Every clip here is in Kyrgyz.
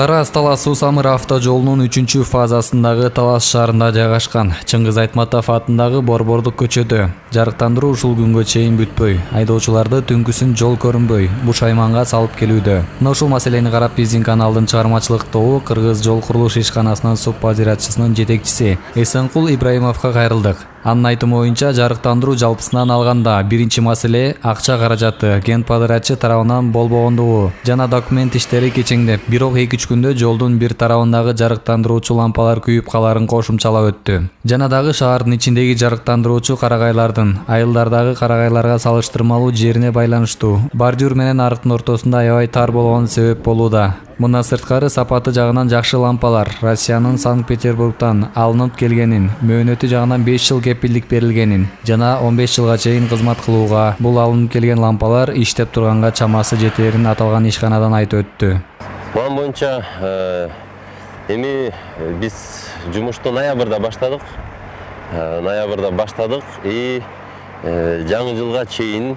Тараз-Талас Самыр автожолунун 3-фазасындагы Талас шаарында жайгашкан Чыңгыз Айтматов атындагы Борбордук көчөдө жарыктандыруу ушул күнгө чейин бүтпөй, айдоочуларды түнкүсүн жол көрүнбөй буш-айманга салып келүүдө. Мына ушул маселени карап биздин каналдын чыгармачылык тобу Кыргыз жол курулуш ишканасынын суббазиратчысынын жетекчиси Эсенкул Ибраимовго кайрылдык. Анын айтымы боюнча жарыктандыруу жалпысынан алганда биринчи маселе акча каражаты кен базиратчы тарабынан болбогондугу жана документ иштери кечеңдеп, бирок 2-3 күндө жолдун бир тарабындагы жарыктандыруучу лампалар күйүп каларын кошумчалап өттү. Жана дагы шаардын ичиндеги жарыктандыруучу карагайлардын айылдардагы карагайларга салыштырмалуу жерине байланыштуу бордюр менен арыктын ортосунда аябай тар болгону себеп болууда. Мындан сырткары сапаты жагынан жакшы лампалар Россиянын Санкт-Петербургтан алынып келгенин, мөөнөтү жагынан 5 жыл кепилдик берилгенин жана 15 жылга чейин кызмат кылууга бул алынып келген лампалар иштеп турганга чамасы жетээрин аталган ишканадан айтып өттү. План боюнча эми биз жумушту ноябрда баштадык и жаңы жылга чейин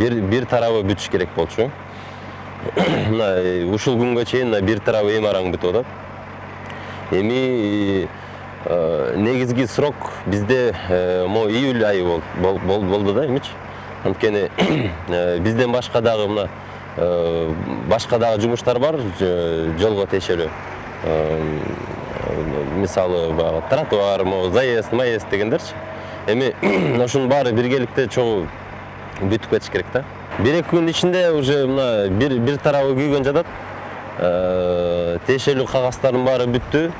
бир тарабы бүтүш керек болчу. Ушул күнгө чейин бир тарабы эми араң бүтүп атат. Эми негизги срок бизде июль айы болду да эмичи. Анткени бизден башка дагы жумуштар бар жолго тиешелүү. Мисалы тротуар, заезд, маезд дегендерчи. Эми ушунун баары биргеликте чогуу бүтүп кетиш керек да. 1-2 күн ичинде уже бир тарабы күйгөн жатат. Тиешелүү кагаздардын баары бүттү.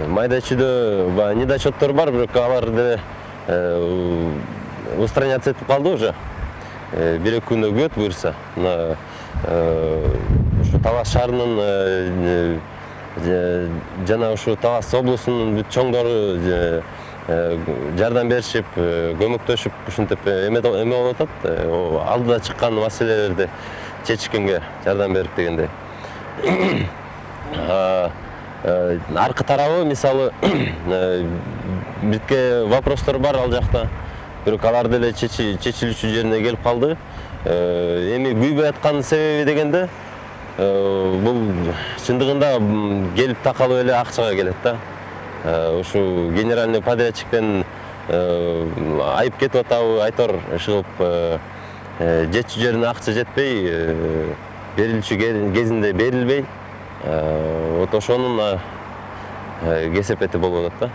Майда-чүйдө недочеттор бар, бирок алар деле устраняться этип калды уже. 1-2 күндө күгөт буюрса. Ушу Талас шаарынын жана ушу Талас облусунун чоңдору жардам беришип, көмөктөшүп, ушинтип эме болуп атат. Алдыда чыккан маселелерди чечишкенге жардам берип дегендей. Аркы тарабы мисалы бирке вопростор бар ал жакта. Бирок алар деле чечилүүчү жерине келип калды. Эми күйбөй атканын себеби дегенде бул чындыгында келип такалып эле акчага келет да. Ушу генеральный подрядчиктен айып кетип атабы, айтор иши кылып жетчү жерине акча жетпей, берилчү кезинде берилбей, ошонун кесепети болуп атат да.